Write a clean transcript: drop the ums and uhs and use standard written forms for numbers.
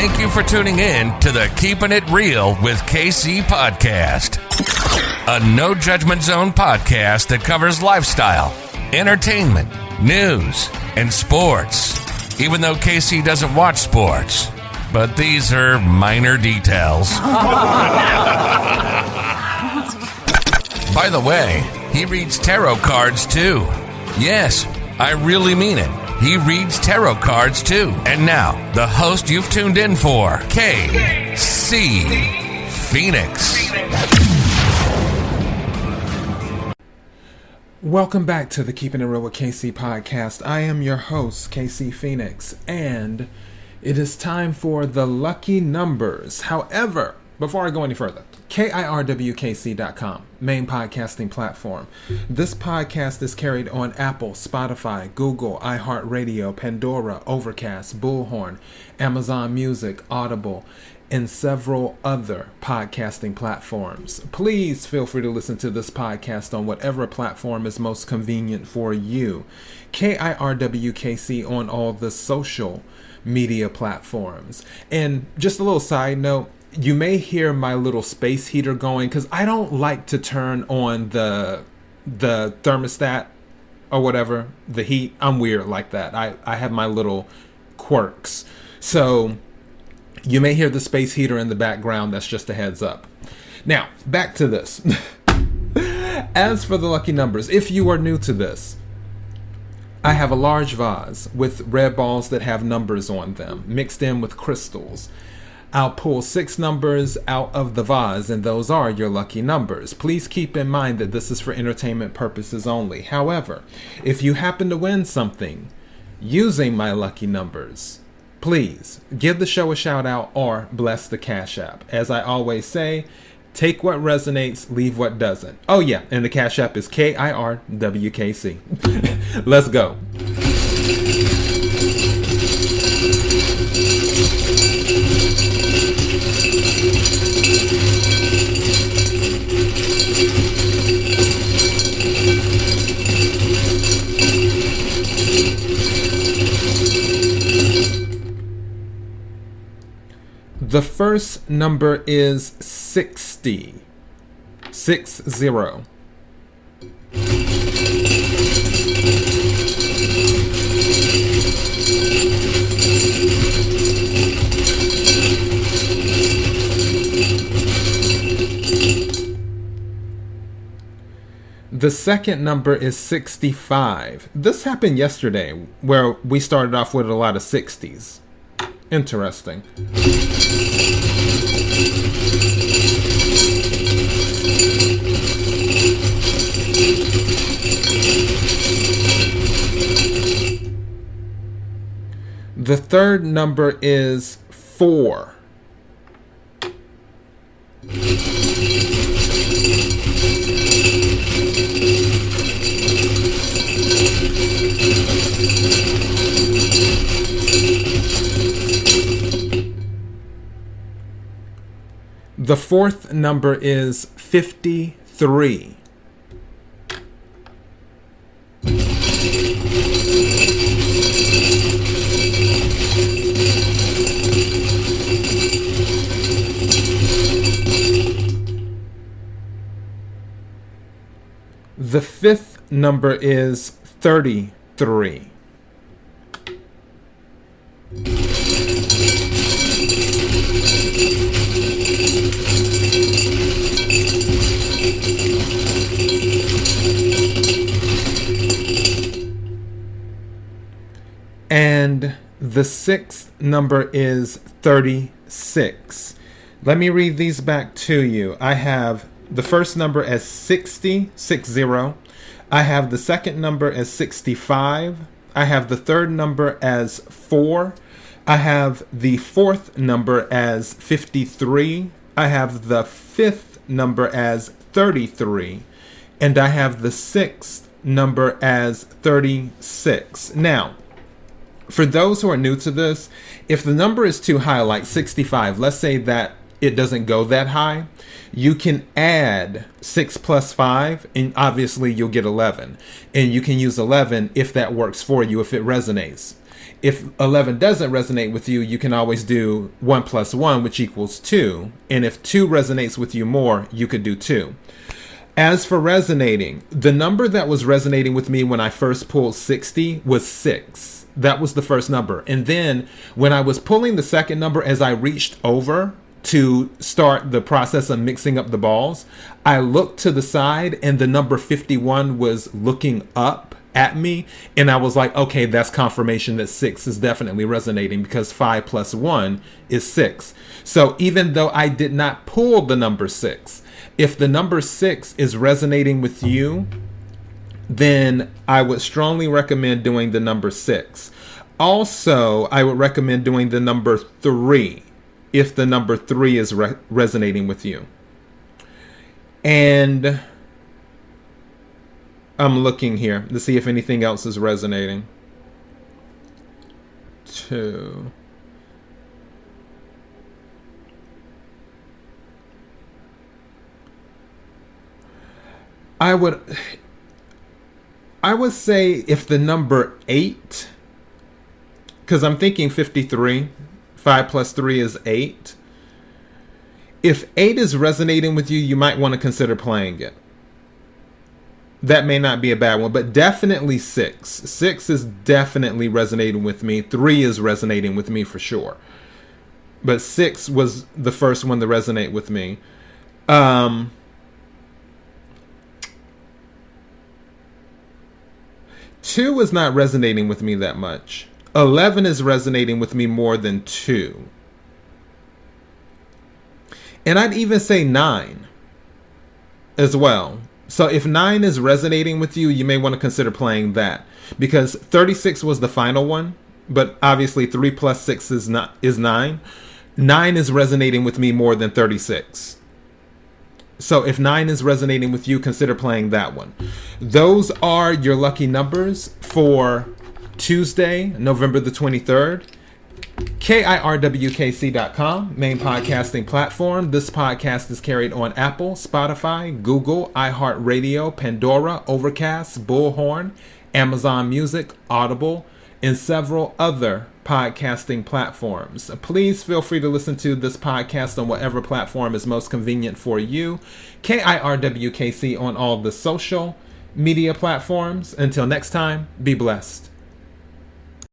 Thank you for tuning in to the Keeping It Real with KC podcast, a no judgment zone podcast that covers lifestyle, entertainment, news, and sports. Even though KC doesn't watch sports, but these are minor details. By the way, he reads tarot cards too. Yes, I really mean it. He reads tarot cards too. And now, the host you've tuned in for, KC Phoenix. Welcome back to the Keeping It Real with KC podcast. I am your host, KC Phoenix, and it is time for the lucky numbers. However, before I go any further, kirwkc.com, main podcasting platform. This podcast is carried on Apple, Spotify, Google, iHeartRadio, Pandora, Overcast, Bullhorn, Amazon Music, Audible, and several other podcasting platforms. Please feel free to listen to this podcast on whatever platform is most convenient for you. KIRWKC on all the social media platforms. And just a little side note, you may hear my little space heater going because I don't like to turn on the thermostat or whatever, the heat. I'm weird like that. I have my little quirks. So you may hear the space heater in the background. That's just a heads up. Now, back to this. As for the lucky numbers, if you are new to this, I have a large vase with red balls that have numbers on them, mixed in with crystals. I'll pull 6 numbers out of the vase, and those are your lucky numbers. Please keep in mind that this is for entertainment purposes only. However, if you happen to win something using my lucky numbers, please give the show a shout out or bless the Cash App. As I always say, take what resonates, leave what doesn't. Oh yeah, and the Cash App is KIRWKC. Let's go. The first number is 60. 60. The second number is 65. This happened yesterday, where we started off with a lot of 60s. Interesting. The third number is 4. The fourth number is 53. The fifth number is 33. And the sixth number is 36. Let me read these back to you. I have the first number as 60. I have the second number as 65. I have the third number as 4. I have the fourth number as 53. I have the fifth number as 33. And I have the sixth number as 36. Now, for those who are new to this, if the number is too high, like 65, let's say that it doesn't go that high, you can add 6 plus 5, and obviously you'll get 11. And you can use 11 if that works for you, if it resonates. If 11 doesn't resonate with you, you can always do 1 plus 1, which equals 2. And if 2 resonates with you more, you could do 2. As for resonating, the number that was resonating with me when I first pulled 60 was 6. That was the first number. And then when I was pulling the second number, as I reached over to start the process of mixing up the balls, I looked to the side and the number 51 was looking up at me, and I was like, okay, that's confirmation that 6 is definitely resonating, because 5 plus 1 is 6. So even though I did not pull the number 6, if the number 6 is resonating with you, then I would strongly recommend doing the number 6. Also, I would recommend doing the number 3 if the number 3 is resonating with you. And I'm looking here to see if anything else is resonating. 2. I would say if the number 8, because I'm thinking 53, 5 plus 3 is 8. If 8 is resonating with you, you might want to consider playing it. That may not be a bad one, but definitely 6. 6 is definitely resonating with me. 3 is resonating with me for sure. But 6 was the first one to resonate with me. 2 is not resonating with me that much. 11 is resonating with me more than 2. And I'd even say 9 as well. So if 9 is resonating with you, you may want to consider playing that, because 36 was the final one, but obviously 3 plus 6 is 9. 9 is resonating with me more than 36. So if 9 is resonating with you, consider playing that one. Those are your lucky numbers for Tuesday, November the 23rd. kirwkc.com, main podcasting platform. This podcast is carried on Apple, Spotify, Google, iHeartRadio, Pandora, Overcast, Bullhorn, Amazon Music, Audible, and several other podcasting platforms. Please feel free to listen to this podcast on whatever platform is most convenient for you. KIRWKC on all the social media platforms. Until next time, be blessed.